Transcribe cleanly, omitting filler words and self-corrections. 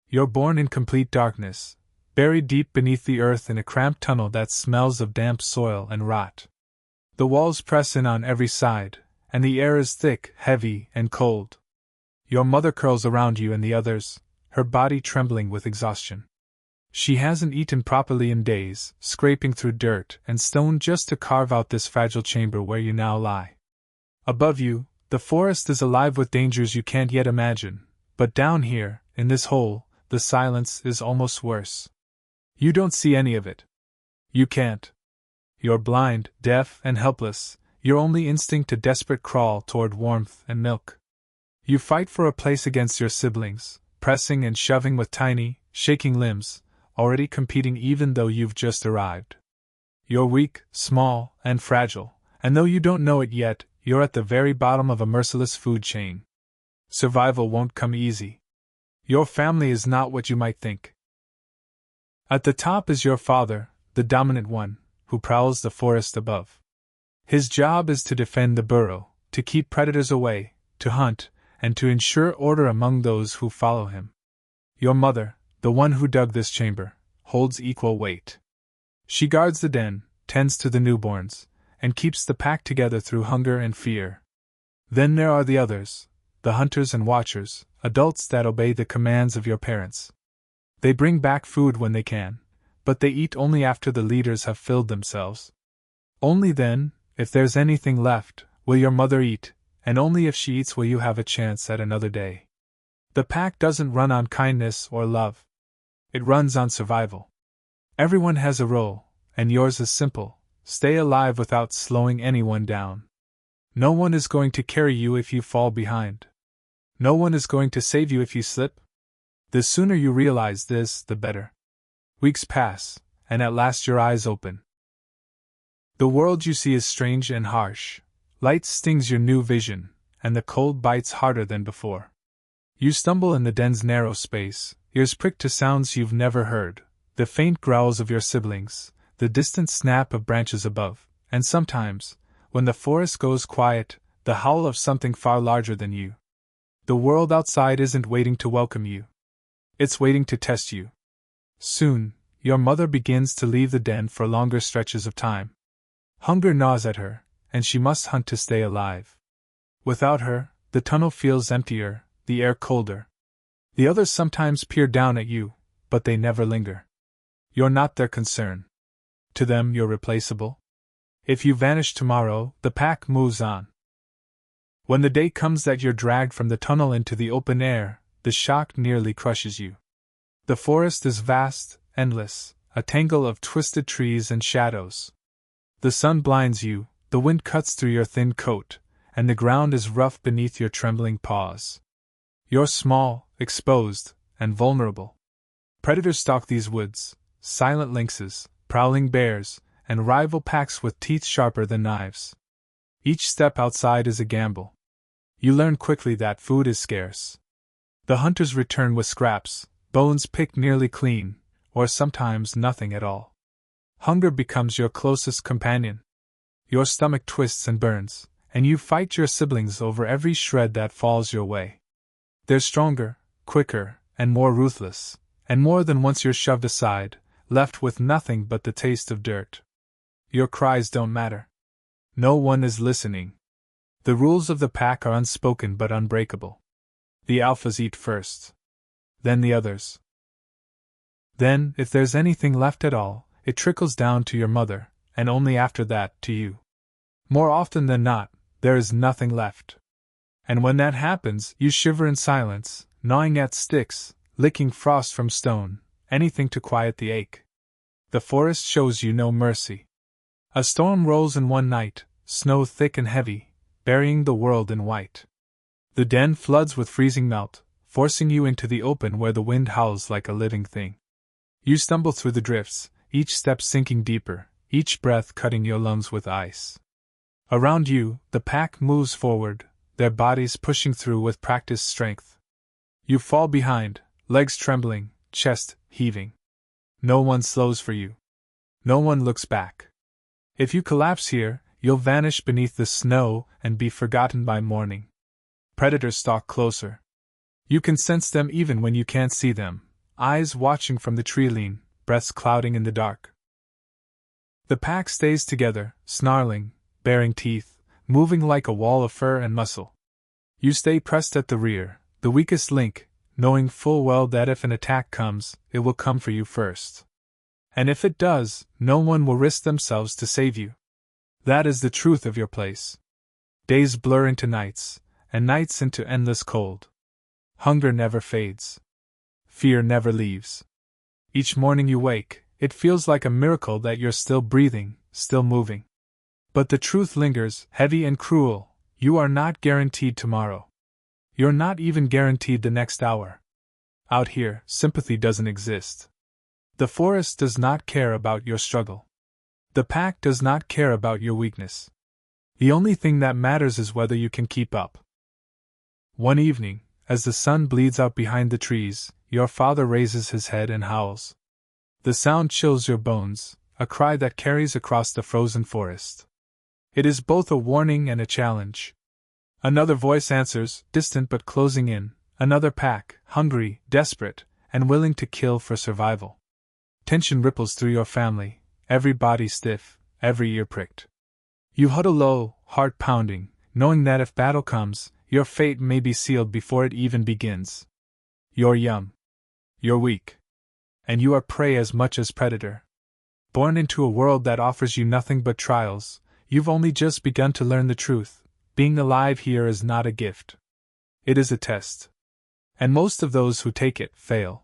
You're born in complete darkness, buried deep beneath the earth in a cramped tunnel that smells of damp soil and rot. The walls press in on every side, and the air is thick, heavy, and cold. Your mother curls around you and the others, her body trembling with exhaustion. She hasn't eaten properly in days, scraping through dirt and stone just to carve out this fragile chamber where you now lie. Above you, the forest is alive with dangers you can't yet imagine, but down here, in this hole, the silence is almost worse. You don't see any of it. You can't. You're blind, deaf, and helpless, your only instinct a desperate crawl toward warmth and milk. You fight for a place against your siblings, pressing and shoving with tiny, shaking limbs, already competing even though you've just arrived. You're weak, small, and fragile, and though you don't know it yet, you're at the very bottom of a merciless food chain. Survival won't come easy. Your family is not what you might think. At the top is your father, the dominant one, who prowls the forest above. His job is to defend the burrow, to keep predators away, to hunt, and to ensure order among those who follow him. Your mother, the one who dug this chamber, holds equal weight. She guards the den, tends to the newborns, and keeps the pack together through hunger and fear. Then there are the others, the hunters and watchers, adults that obey the commands of your parents. They bring back food when they can, but they eat only after the leaders have filled themselves. Only then, if there's anything left, will your mother eat, and only if she eats will you have a chance at another day. The pack doesn't run on kindness or love. It runs on survival. Everyone has a role, and yours is simple: stay alive without slowing anyone down. No one is going to carry you if you fall behind. No one is going to save you if you slip. The sooner you realize this, the better. Weeks pass, and at last your eyes open. The world you see is strange and harsh. Light stings your new vision, and the cold bites harder than before. You stumble in the den's narrow space, ears pricked to sounds you've never heard, the faint growls of your siblings, the distant snap of branches above, and sometimes, when the forest goes quiet, the howl of something far larger than you. The world outside isn't waiting to welcome you. It's waiting to test you. Soon, your mother begins to leave the den for longer stretches of time. Hunger gnaws at her, and she must hunt to stay alive. Without her, the tunnel feels emptier, the air colder. The others sometimes peer down at you, but they never linger. You're not their concern. To them, you're replaceable. If you vanish tomorrow, the pack moves on. When the day comes that you're dragged from the tunnel into the open air, the shock nearly crushes you. The forest is vast, endless, a tangle of twisted trees and shadows. The sun blinds you, the wind cuts through your thin coat, and the ground is rough beneath your trembling paws. You're small, exposed, and vulnerable. Predators stalk these woods, silent lynxes, prowling bears, and rival packs with teeth sharper than knives. Each step outside is a gamble. You learn quickly that food is scarce. The hunters return with scraps, bones picked nearly clean, or sometimes nothing at all. Hunger becomes your closest companion. Your stomach twists and burns, and you fight your siblings over every shred that falls your way. They're stronger, quicker, and more ruthless, and more than once you're shoved aside, left with nothing but the taste of dirt. Your cries don't matter. No one is listening. The rules of the pack are unspoken but unbreakable. The alphas eat first. Then the others. Then, if there's anything left at all, it trickles down to your mother, and only after that to you. More often than not, there is nothing left. And when that happens, you shiver in silence, gnawing at sticks, licking frost from stone, anything to quiet the ache. The forest shows you no mercy. A storm rolls in one night, snow thick and heavy, burying the world in white. The den floods with freezing melt, forcing you into the open where the wind howls like a living thing. You stumble through the drifts, each step sinking deeper, each breath cutting your lungs with ice. Around you, the pack moves forward, their bodies pushing through with practiced strength. You fall behind, legs trembling, chest heaving. No one slows for you. No one looks back. If you collapse here, you'll vanish beneath the snow and be forgotten by morning. Predators stalk closer. You can sense them even when you can't see them, eyes watching from the tree-line, breaths clouding in the dark. The pack stays together, snarling, baring teeth, moving like a wall of fur and muscle. You stay pressed at the rear, the weakest link, knowing full well that if an attack comes, it will come for you first. And if it does, no one will risk themselves to save you. That is the truth of your place. Days blur into nights, and nights into endless cold. Hunger never fades. Fear never leaves. Each morning you wake, it feels like a miracle that you're still breathing, still moving. But the truth lingers, heavy and cruel. You are not guaranteed tomorrow. You're not even guaranteed the next hour. Out here, sympathy doesn't exist. The forest does not care about your struggle. The pack does not care about your weakness. The only thing that matters is whether you can keep up. One evening, as the sun bleeds out behind the trees, your father raises his head and howls. The sound chills your bones, a cry that carries across the frozen forest. It is both a warning and a challenge. Another voice answers, distant but closing in, another pack, hungry, desperate, and willing to kill for survival. Tension ripples through your family, every body stiff, every ear pricked. You huddle low, heart pounding, knowing that if battle comes, your fate may be sealed before it even begins. You're young. You're weak. And you are prey as much as predator. Born into a world that offers you nothing but trials, you've only just begun to learn the truth. Being alive here is not a gift. It is a test. And most of those who take it fail.